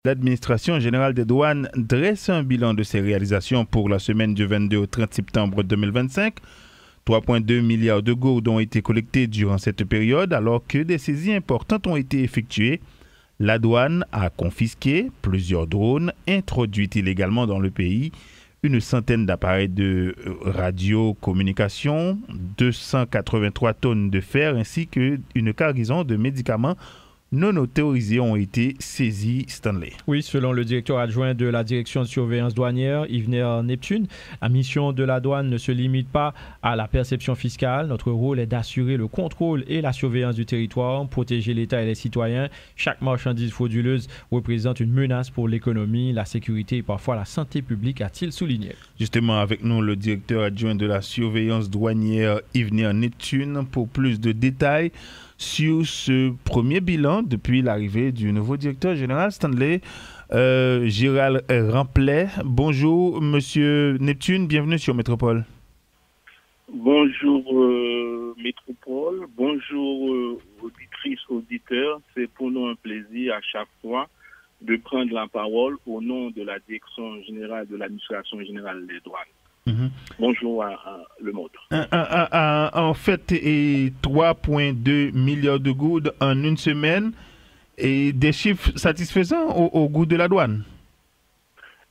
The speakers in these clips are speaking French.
L'administration générale des douanes dresse un bilan de ses réalisations pour la semaine du 22 au 30 septembre 2025. 3,2 milliards de gourdes ont été collectées durant cette période alors que des saisies importantes ont été effectuées. La douane a confisqué plusieurs drones introduits illégalement dans le pays, une centaine d'appareils de radiocommunication, 283 tonnes de fer ainsi qu'une cargaison de médicaments non autorisés ont été saisis, Stanley. Oui, selon le directeur adjoint de la direction de surveillance douanière, Yvenir Neptune, la mission de la douane ne se limite pas à la perception fiscale. Notre rôle est d'assurer le contrôle et la surveillance du territoire, protéger l'État et les citoyens. Chaque marchandise frauduleuse représente une menace pour l'économie, la sécurité et parfois la santé publique, a-t-il souligné. Justement, avec nous, le directeur adjoint de la surveillance douanière, Yvenir Neptune, pour plus de détails sur ce premier bilan depuis l'arrivée du nouveau directeur général Stanley Gérald Ramplet. Bonjour Monsieur Neptune, bienvenue sur Métropole. Bonjour Métropole, bonjour auditrices, auditeurs. C'est pour nous un plaisir à chaque fois de prendre la parole au nom de la direction générale de l'administration générale des douanes. Bonjour à le monde. En fait, 3,2 milliards de gourdes en une semaine et des chiffres satisfaisants au goût de la douane.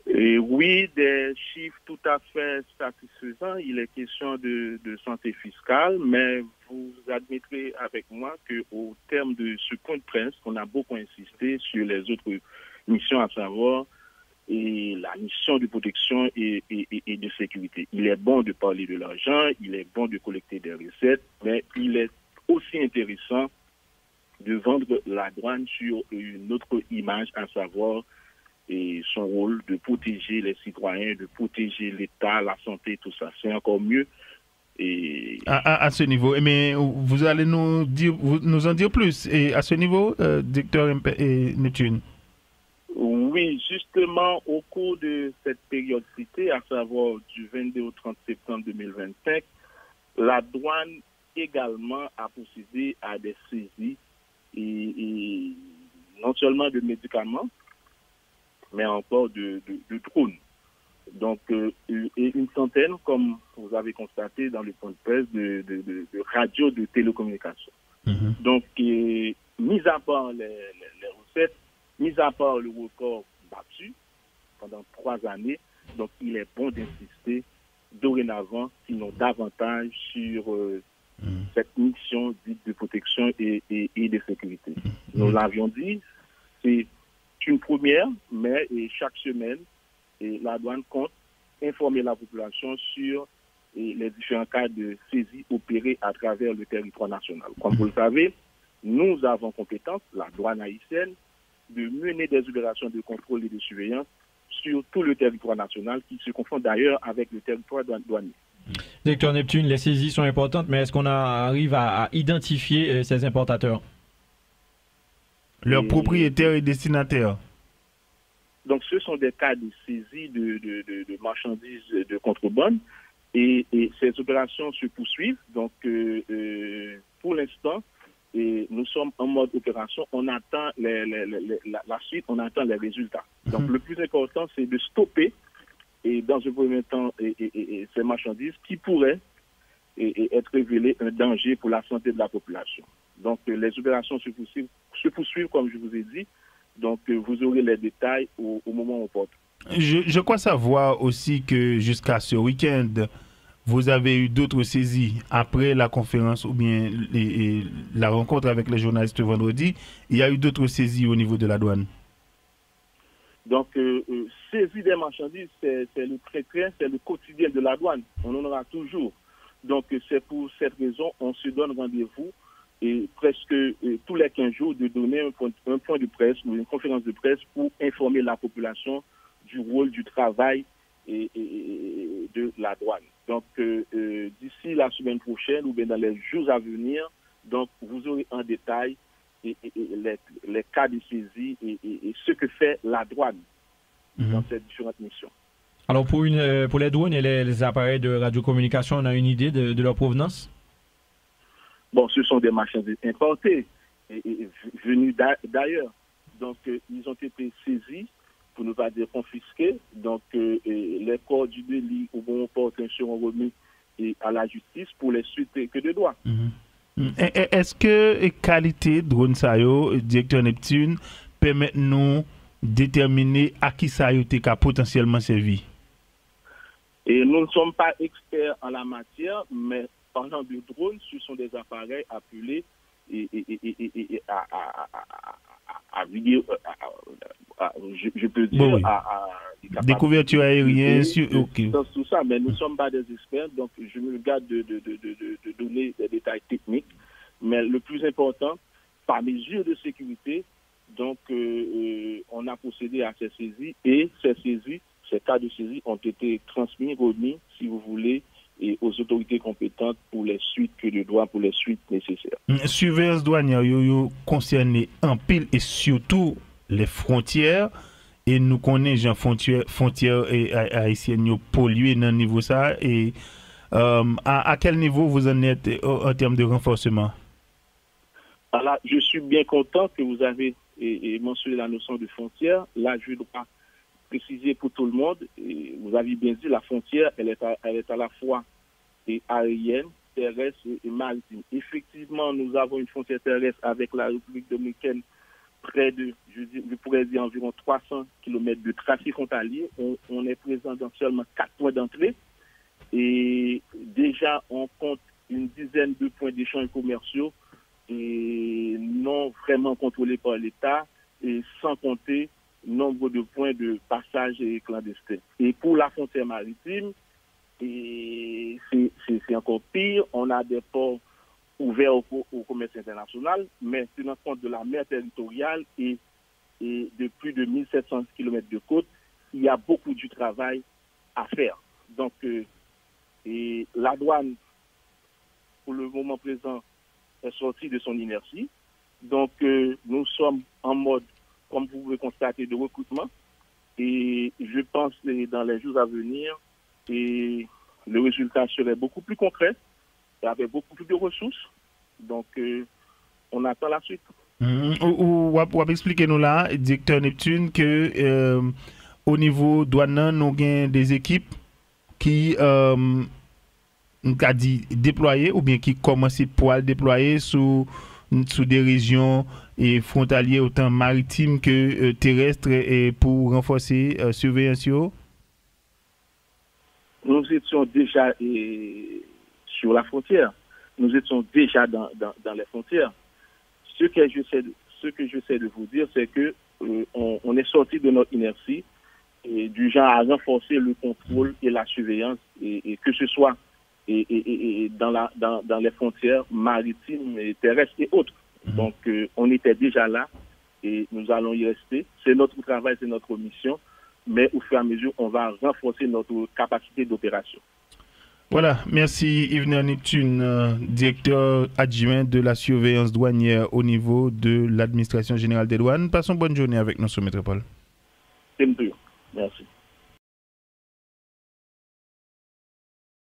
Et oui, des chiffres tout à fait satisfaisants. Il est question de santé fiscale, mais vous admettrez avec moi qu'au terme de ce point de presse, on a beaucoup insisté sur les autres missions, à savoir et la mission de protection et de sécurité. Il est bon de parler de l'argent, il est bon de collecter des recettes, mais il est aussi intéressant de vendre la douane sur une autre image, à savoir son rôle de protéger les citoyens, de protéger l'État, la santé, tout ça. C'est encore mieux. À ce niveau, mais vous allez nous en dire plus. Et à ce niveau, directeur Neptune. Oui, justement, au cours de cette période citée, à savoir du 22 au 30 septembre 2025, la douane également a procédé à des saisies, et non seulement de médicaments, mais encore de drones. Donc, une centaine, comme vous avez constaté dans le point de presse, de radios de télécommunications. Donc, mis à part les recettes, mis à part le record battu pendant 3 années, donc il est bon d'insister dorénavant, sinon davantage, sur cette mission dite de protection et de sécurité. Nous l'avions dit, c'est une première, mais chaque semaine, la douane compte informer la population sur les différents cas de saisie opérés à travers le territoire national. Comme vous le savez, nous avons compétence, la douane haïtienne, de mener des opérations de contrôle et de surveillance sur tout le territoire national qui se confond d'ailleurs avec le territoire douanier. Directeur Neptune, les saisies sont importantes, mais est-ce qu'on arrive à identifier ces importateurs? Leurs propriétaires et destinataires. Donc ce sont des cas de saisie de marchandises de contrebande et ces opérations se poursuivent. Donc pour l'instant, et nous sommes en mode opération, on attend la suite, on attend les résultats. Donc le plus important, c'est de stopper, et dans un premier temps, ces marchandises qui pourraient être révélées un danger pour la santé de la population. Donc les opérations se poursuivent, comme je vous ai dit. Donc vous aurez les détails au moment opportun. Je crois savoir aussi que jusqu'à ce week-end, vous avez eu d'autres saisies après la conférence ou bien la rencontre avec les journalistes vendredi. Il y a eu d'autres saisies au niveau de la douane. Donc, saisie des marchandises, c'est le train-train, c'est le quotidien de la douane. On en aura toujours. Donc, c'est pour cette raison, on se donne rendez-vous et presque tous les 15 jours de donner un point de presse ou une conférence de presse pour informer la population du rôle, du travail et de la douane. Donc, d'ici la semaine prochaine ou bien dans les jours à venir, donc vous aurez en détail les cas de saisie et ce que fait la douane dans ces différentes missions. Alors, pour les douanes et les appareils de radiocommunication, on a une idée de leur provenance? Bon, ce sont des marchandises importées et venues d'ailleurs. Donc, ils ont été saisis, pour ne pas dire confisqués. Donc, les corps du délit ou bon portent seront remis à la justice pour les suites que de droit. Est-ce que qualité drone ça yo, directeur Neptune, permet nous déterminer à qui ça yo te ka potentiellement servi? Et nous ne sommes pas experts en la matière, mais parlant de drones, ce sont des appareils appelés à vidéo, je peux dire, oui. Des couvertures aériennes, tout ça, mais nous ne sommes pas des experts, donc je me garde de donner des détails techniques. Mais le plus important, par mesure de sécurité, donc on a procédé à ces saisies et ces cas de saisie ont été transmis, remis, si vous voulez, et aux autorités compétentes pour les suites que de droit, pour les suites nécessaires. Surveillance douanière concerne en pile et surtout les frontières. Et nous connaissons les frontières haïtiennes polluées dans le niveau ça. Et à quel niveau vous en êtes en termes de renforcement? Alors, je suis bien content que vous avez mentionné la notion de frontière. Là, je dois préciser pour tout le monde, et vous avez bien dit, la frontière, elle est à la fois aérienne, terrestre et maritime. Effectivement, nous avons une frontière terrestre avec la République dominicaine, près de, je pourrais dire environ 300 km de trafic frontalier. On est présent dans seulement 4 points d'entrée et déjà on compte une dizaine de points d'échange commerciaux et non vraiment contrôlés par l'État, et sans compter nombre de points de passage clandestins. Et pour la frontière maritime, c'est encore pire. On a des ports ouverts au commerce international, mais tenant compte de la mer territoriale et de plus de 1700 km de côte, il y a beaucoup du travail à faire. Donc, la douane, pour le moment présent, est sortie de son inertie. Donc, nous sommes en mode, comme vous pouvez constater, de recrutement. Et je pense que dans les jours à venir, le résultat serait beaucoup plus concret, avec beaucoup plus de ressources. Donc, on attend la suite. Ou expliquer nous là, directeur Neptune, que au niveau douane, nous avons des équipes qui a dit déployer ou bien qui commencent pour déployer sous des régions et frontalières autant maritimes que terrestres et pour renforcer surveillance. Nous étions déjà sur la frontière. Nous étions déjà dans les frontières. Ce que j'essaie de vous dire, c'est que on est sorti de notre inertie et du genre à renforcer le contrôle et la surveillance, et que ce soit dans les frontières maritimes, et terrestres et autres. Donc, on était déjà là et nous allons y rester. C'est notre travail, c'est notre mission, mais au fur et à mesure, on va renforcer notre capacité d'opération. Voilà, merci Yves Neptune, directeur adjoint de la surveillance douanière au niveau de l'administration générale des douanes. Passons bonne journée avec nous sur Métropole. C'est